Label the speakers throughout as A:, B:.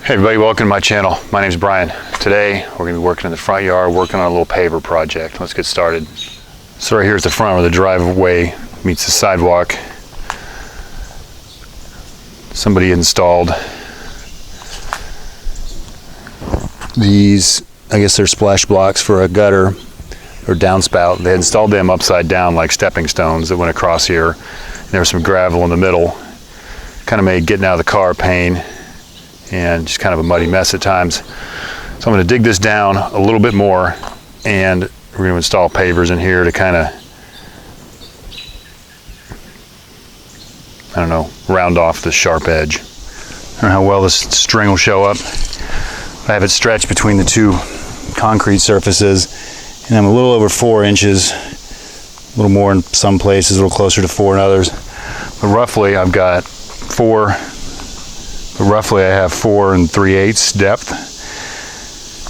A: Hey everybody, welcome to my channel. My name is Brian. Today we're going to be working in the front yard, working on a little paver project. Let's get started. So right here is the front where the driveway meets the sidewalk. Somebody installed these, I guess they're splash blocks for a gutter or downspout. They installed them upside down like stepping stones that went across here. And there was some gravel in the middle. Kind of made getting out of the car a pain and just kind of a muddy mess at times. So I'm going to dig this down a little bit more, and we're going to install pavers in here to kind of, I don't know, round off the sharp edge. I don't know how well this string will show up. I have it stretched between the two concrete surfaces, and I'm a little over 4 inches, a little more in some places, a little closer to 4 in others. But roughly I have 4 3/8 depth.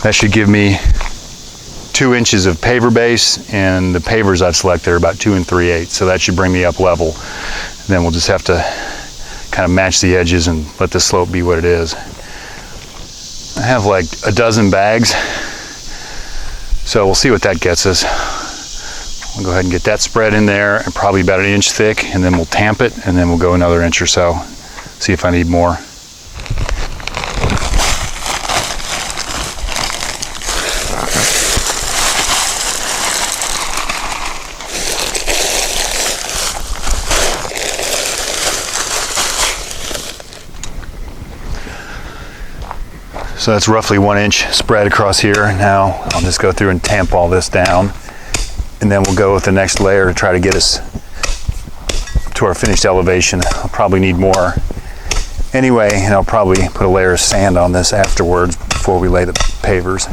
A: That should give me 2 inches of paver base, and the pavers I've selected are about 2 3/8, so that should bring me up level. And then we'll just have to kind of match the edges and let the slope be what it is. I have like a dozen bags, so we'll see what that gets us. I'll go ahead and get that spread in there, and probably about 1 inch thick, and then we'll tamp it, and then we'll go another inch or so, see if I need more. So that's roughly 1 inch spread across here. Now I'll just go through and tamp all this down, and then we'll go with the next layer to try to get us to our finished elevation. I'll probably need more anyway, and I'll probably put a layer of sand on this afterwards before we lay the pavers.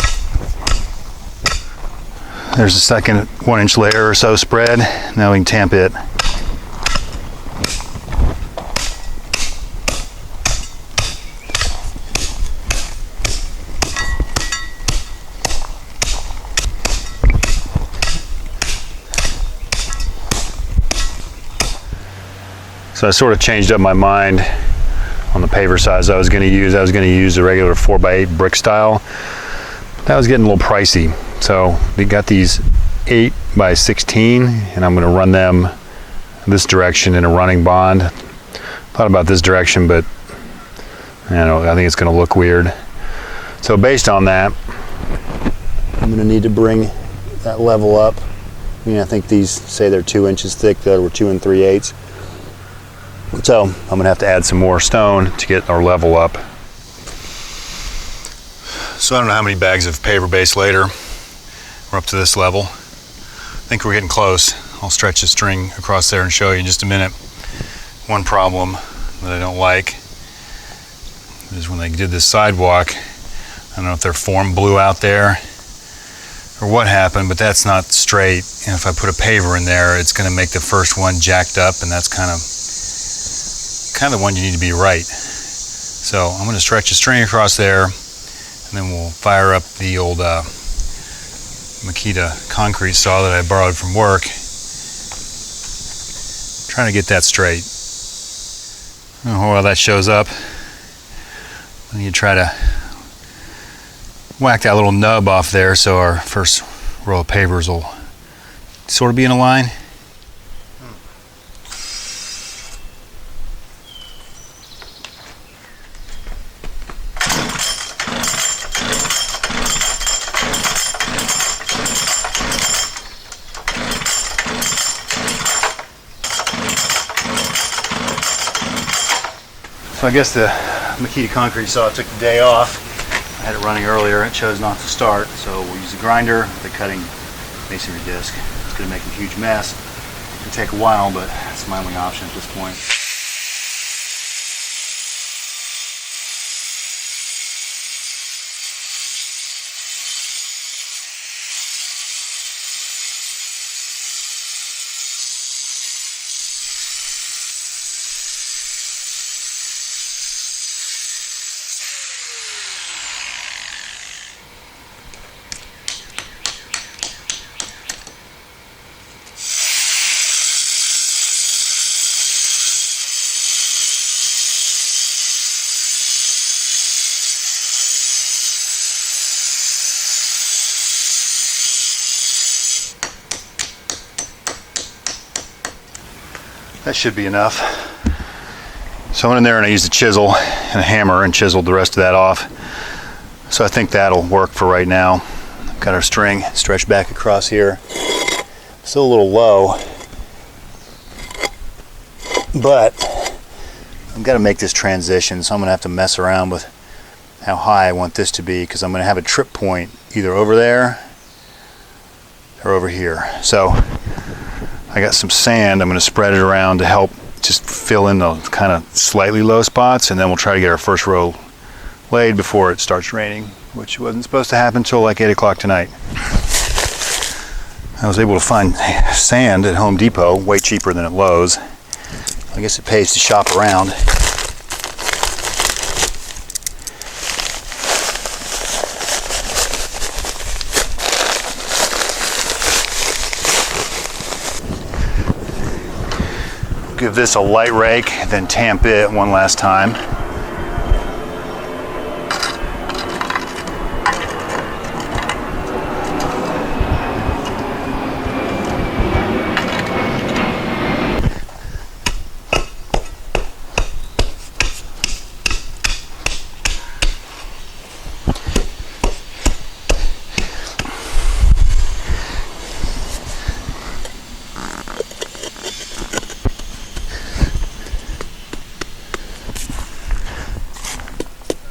A: There's a second 1 inch layer or so spread. Now we can tamp it. So I sort of changed up my mind on the paver size I was going to use. I was going to use a regular 4x8 brick style. That was getting a little pricey. So we got these 8x16, and I'm going to run them this direction in a running bond. Thought about this direction, but I think it's going to look weird. So based on that, I'm going to need to bring that level up. I think these say they're 2 inches thick, that were 2 3/8. So I'm going to have to add some more stone to get our level up. So I don't know how many bags of paver base later. We're up to this level. I think we're getting close. I'll stretch the string across there and show you in just a minute. One problem that I don't like is when they did this sidewalk, I don't know if their form blew out there or what happened, but that's not straight. And if I put a paver in there, it's going to make the first one jacked up, and that's kind of the one you need to be right. So I'm going to stretch a string across there, and then we'll fire up the old Makita concrete saw that I borrowed from work, trying to get that straight. Oh, well, that shows up. Then you try to whack that little nub off there so our first row of pavers will sort of be in a line. So I guess the Makita concrete saw took the day off. I had it running earlier. It chose not to start, so we'll use a grinder, the cutting masonry disc. It's going to make a huge mess. It'll take a while, but it's my only option at this point. That should be enough. So I went in there and I used a chisel and a hammer and chiseled the rest of that off. So I think that'll work for right now. Got our string stretched back across here. Still a little low, but I've got to make this transition, so I'm going to have to mess around with how high I want this to be, because I'm going to have a trip point either over there or over here. So I got some sand. I'm going to spread it around to help just fill in those kind of slightly low spots, and then we'll try to get our first row laid before it starts raining, which wasn't supposed to happen until like 8 o'clock tonight. I was able to find sand at Home Depot, way cheaper than at Lowe's. I guess it pays to shop around. Give this a light rake, then tamp it one last time.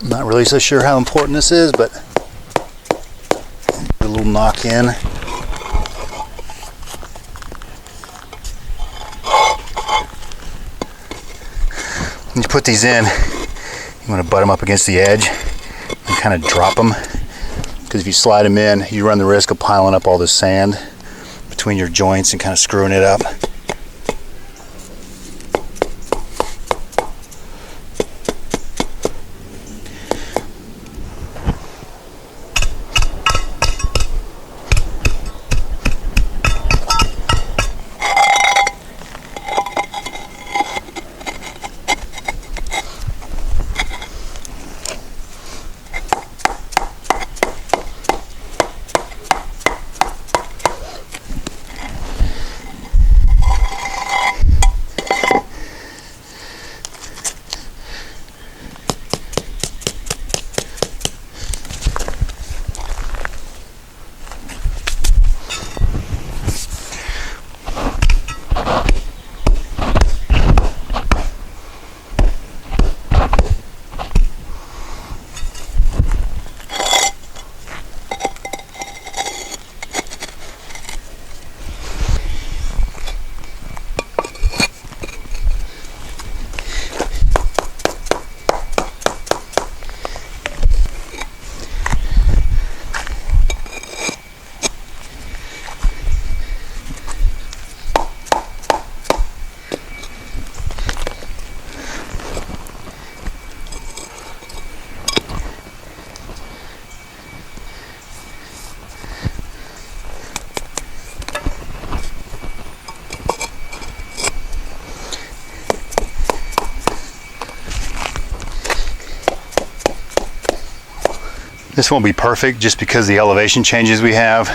A: Not really so sure how important this is, but a little knock in. When you put these in, you want to butt them up against the edge and kind of drop them, because if you slide them in, you run the risk of piling up all this sand between your joints and kind of screwing it up. This won't be perfect just because the elevation changes we have.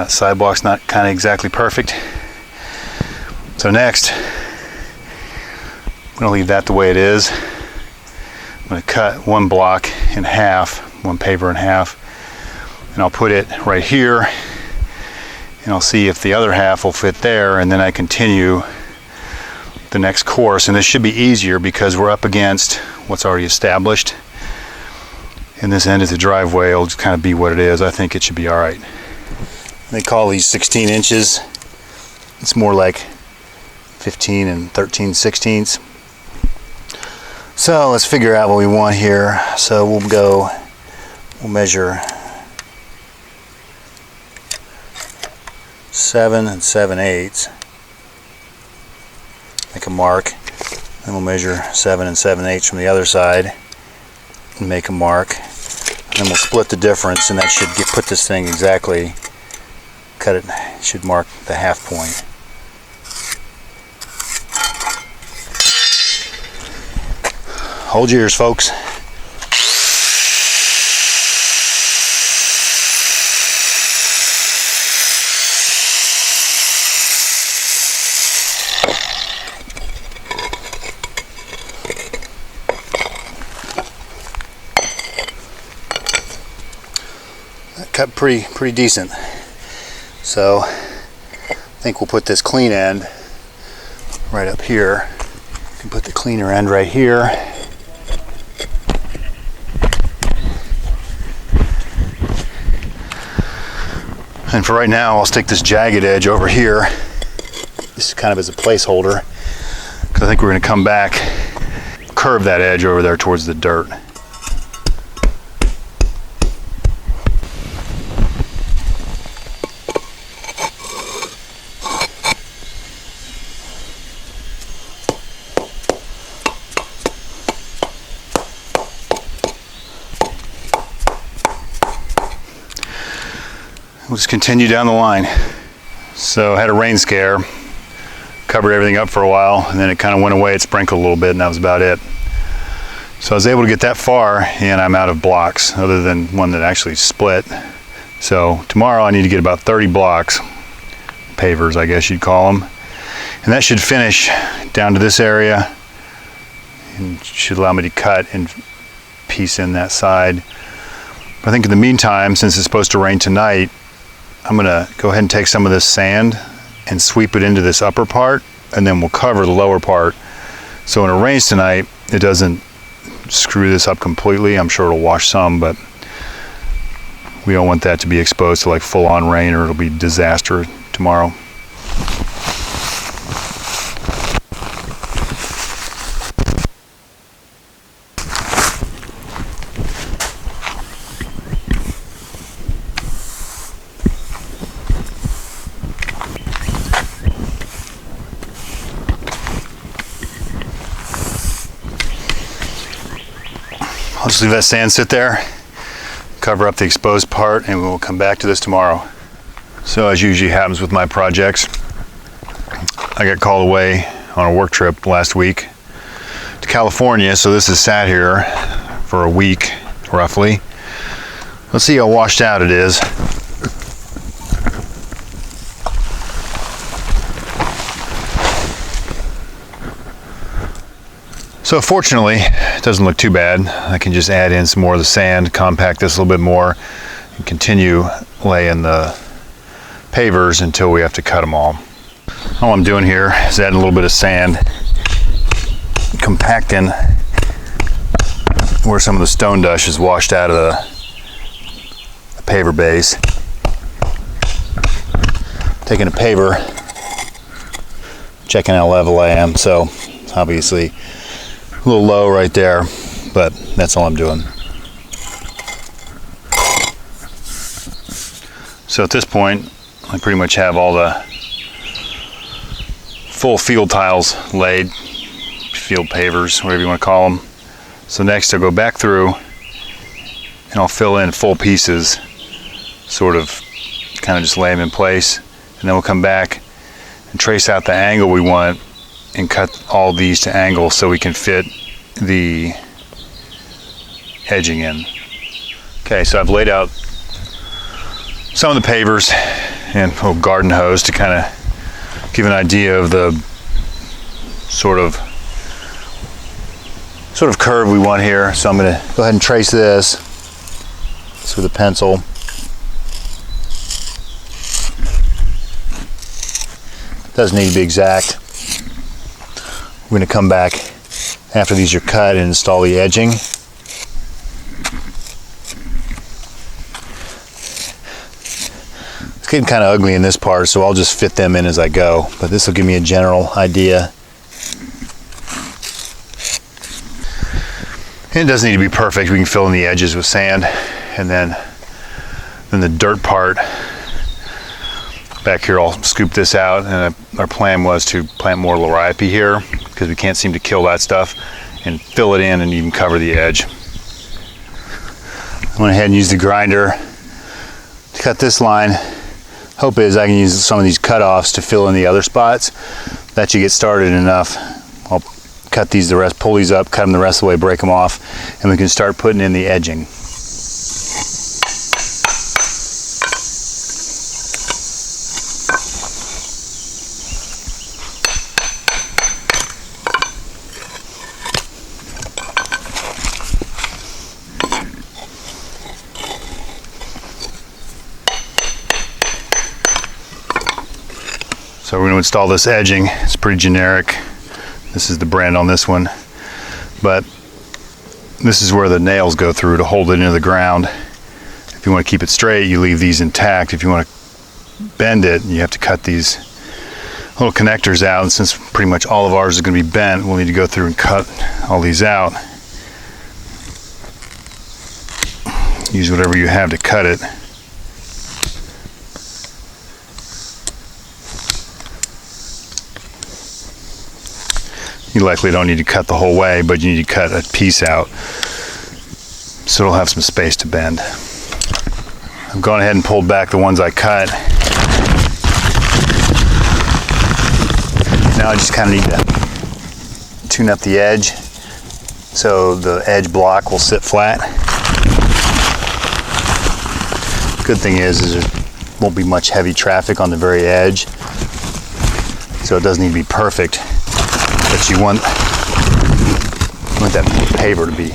A: Sidewalk's not kind of exactly perfect. So next, I'm going to leave that the way it is. I'm going to cut one block in half, one paver in half, and I'll put it right here, and I'll see if the other half will fit there, and then I continue the next course. And this should be easier because we're up against what's already established. And this end of the driveway will just kind of be what it is. I think it should be all right. They call these 16 inches. It's more like 15 and 13/16. So let's figure out what we want here. So we'll measure 7 7/8. Make a mark. Then we'll measure 7 7/8 from the other side and make a mark. And then we'll split the difference, and that should put this thing exactly, cut it, should mark the half point. Hold your ears, folks. that cut pretty decent. So I think we'll put this clean end right up here. You can put the cleaner end right here. And for right now, I'll stick this jagged edge over here. This is kind of as a placeholder, because I think we're going to come back, curve that edge over there towards the dirt. We'll just continue down the line. So I had a rain scare, covered everything up for a while, and then it kind of went away. It sprinkled a little bit, and that was about it. So I was able to get that far, and I'm out of blocks, other than one that actually split. So tomorrow I need to get about 30 blocks, pavers I guess you'd call them, and that should finish down to this area, and should allow me to cut and piece in that side. But I think in the meantime, since it's supposed to rain tonight, I'm gonna go ahead and take some of this sand and sweep it into this upper part, and then we'll cover the lower part. So when it rains tonight, it doesn't screw this up completely. I'm sure it'll wash some, but we don't want that to be exposed to like full-on rain, or it'll be disaster tomorrow. I'll just leave that sand sit there, cover up the exposed part, and we'll come back to this tomorrow. So as usually happens with my projects, I got called away on a work trip last week to California, so this has sat here for a week roughly. Let's see how washed out it is. So fortunately, it doesn't look too bad. I can just add in some more of the sand, compact this a little bit more, and continue laying the pavers until we have to cut them all. All I'm doing here is adding a little bit of sand, compacting where some of the stone dust is washed out of the paver base. Taking a paver, checking how level I am. So obviously a little low right there, but that's all I'm doing. So at this point, I pretty much have all the full field tiles laid, field pavers, whatever you want to call them. So next I'll go back through and I'll fill in full pieces, sort of kind of just lay them in place, and then we'll come back and trace out the angle we want and cut all these to angles so we can fit the edging in. Okay, so I've laid out some of the pavers and a garden hose to kind of give an idea of the sort of curve we want here. So I'm going to go ahead and trace this with a pencil. Doesn't need to be exact. We're going to come back after these are cut and install the edging. It's getting kind of ugly in this part, so I'll just fit them in as I go, but this will give me a general idea. And it doesn't need to be perfect. We can fill in the edges with sand, and then the dirt part back here, I'll scoop this out, and our plan was to plant more liriope here because we can't seem to kill that stuff, and fill it in and even cover the edge. I went ahead and used the grinder to cut this line. Hope is I can use some of these cutoffs to fill in the other spots. That should get started enough. I'll cut these the rest, pull these up, cut them the rest of the way, break them off, and we can start putting in the edging. So we're going to install this edging. It's pretty generic. This is the brand on this one. But this is where the nails go through to hold it into the ground. If you want to keep it straight, you leave these intact. If you want to bend it, you have to cut these little connectors out. And since pretty much all of ours is going to be bent, we'll need to go through and cut all these out. Use whatever you have to cut it. You likely don't need to cut the whole way, but you need to cut a piece out so it'll have some space to bend. I've gone ahead and pulled back the ones I cut. Now I just kind of need to tune up the edge so the edge block will sit flat. Good thing is there won't be much heavy traffic on the very edge, so it doesn't need to be perfect. But you want that paver to be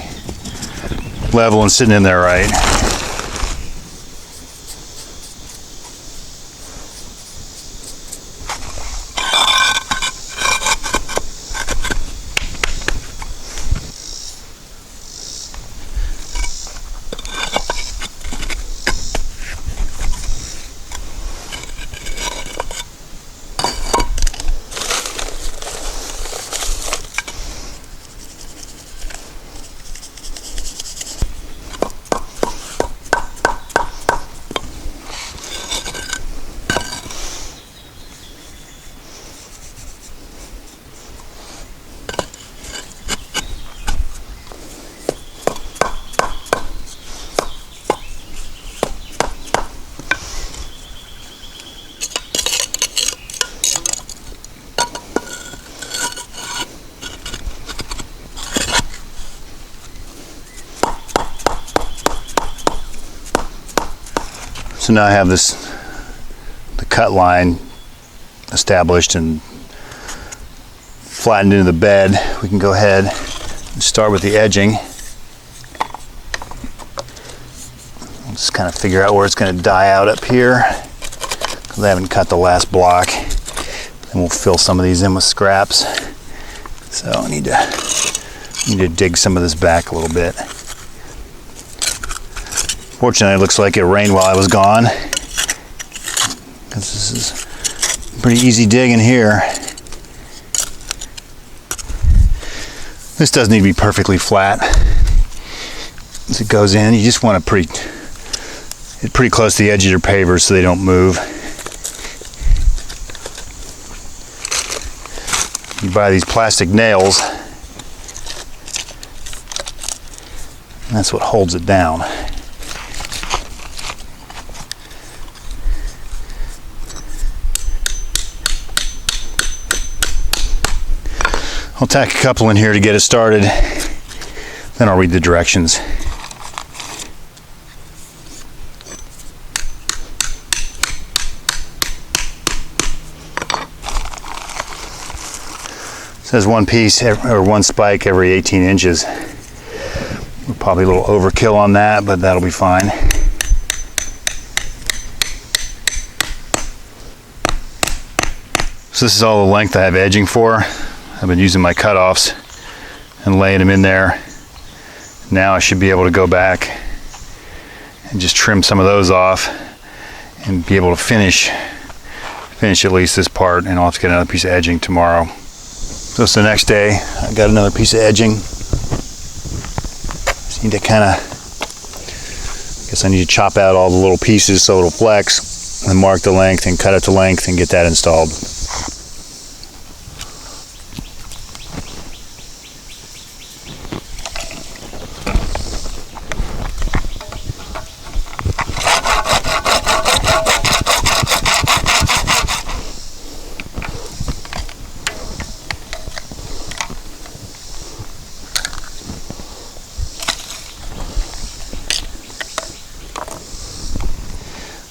A: level and sitting in there right. So now I have the cut line established and flattened into the bed. We can go ahead and start with the edging. I'll just kind of figure out where it's going to die out up here because I haven't cut the last block. And we'll fill some of these in with scraps. So I need to dig some of this back a little bit. Fortunately, it looks like it rained while I was gone, because this is pretty easy digging here. This does need to be perfectly flat as it goes in. You just want to pretty close to the edge of your pavers so they don't move. You buy these plastic nails, and that's what holds it down. I'll tack a couple in here to get it started, then I'll read the directions. It says one piece or one spike every 18 inches. We're probably a little overkill on that, but that'll be fine. So this is all the length I have edging for. I've been using my cutoffs and laying them in there. Now I should be able to go back and just trim some of those off and be able to finish at least this part, and I'll have to get another piece of edging tomorrow. So it's the next day. I got another piece of edging. Just need to I need to chop out all the little pieces so it'll flex, and mark the length and cut it to length and get that installed.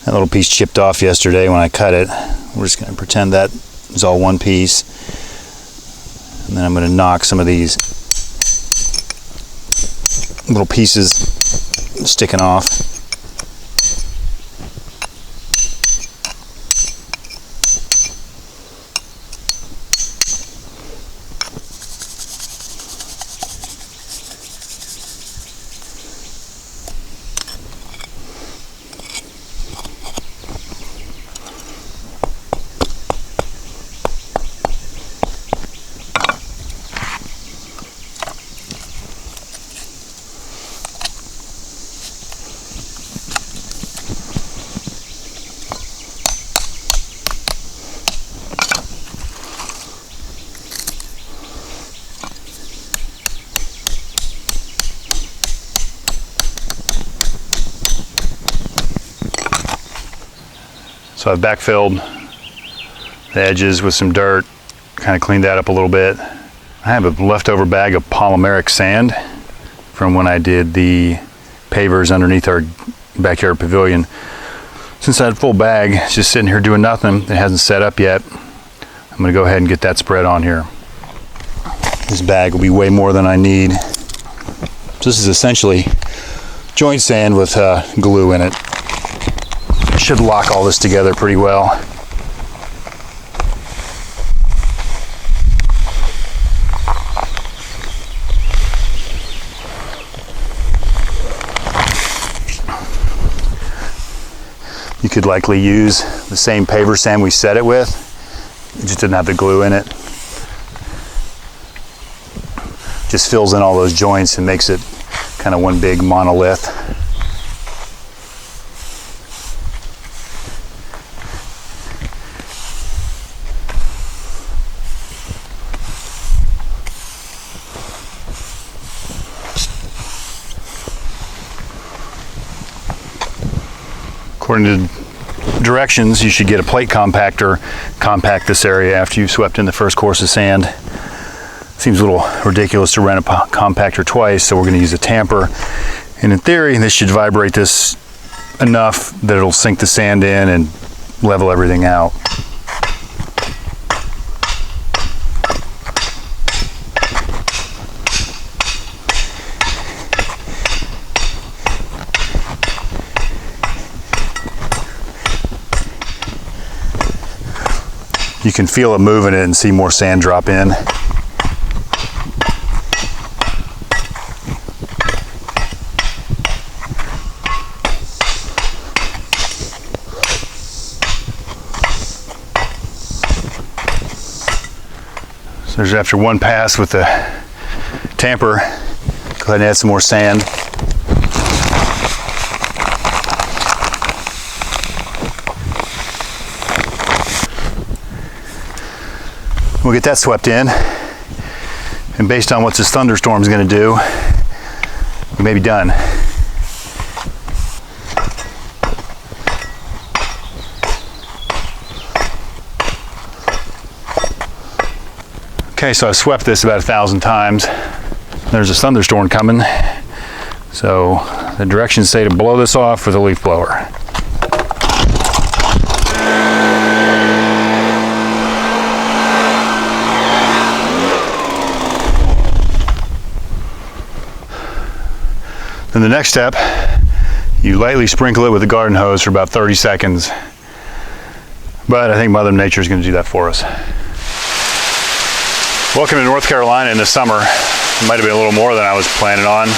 A: That little piece chipped off yesterday when I cut it. We're just going to pretend that is all one piece. And then I'm going to knock some of these little pieces sticking off. So I've backfilled the edges with some dirt, kind of cleaned that up a little bit. I have a leftover bag of polymeric sand from when I did the pavers underneath our backyard pavilion. Since that full bag is just sitting here doing nothing, it hasn't set up yet, I'm going to go ahead and get that spread on here. This bag will be way more than I need. So this is essentially joint sand with glue in it. It should lock all this together pretty well. You could likely use the same paver sand we set it with. It just didn't have the glue in it. Just fills in all those joints and makes it kind of one big monolith. According to directions, you should get a plate compactor, compact this area after you've swept in the first course of sand. Seems a little ridiculous to rent a compactor twice, so we're going to use a tamper. And in theory, this should vibrate this enough that it'll sink the sand in and level everything out. You can feel it moving it and see more sand drop in. So there's after one pass with the tamper, go ahead and add some more sand. We'll get that swept in, and based on what this thunderstorm is going to do, we may be done. Okay, so I swept this about 1,000 times. There's a thunderstorm coming, so the directions say to blow this off with a leaf blower. Then the next step, you lightly sprinkle it with a garden hose for about 30 seconds. But I think Mother Nature is going to do that for us. Welcome to North Carolina in the summer. It might have been a little more than I was planning on.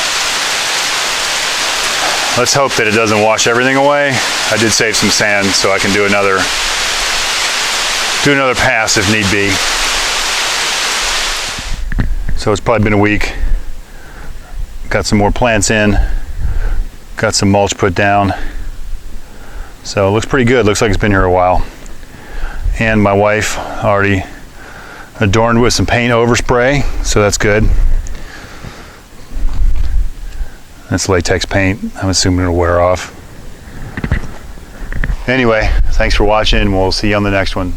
A: Let's hope that it doesn't wash everything away. I did save some sand so I can do another pass if need be. So it's probably been a week. Got some more plants in, got some mulch put down. So it looks pretty good. Looks like it's been here a while. And my wife already adorned with some paint overspray, so that's good. That's latex paint. I'm assuming it'll wear off. Anyway, thanks for watching. We'll see you on the next one.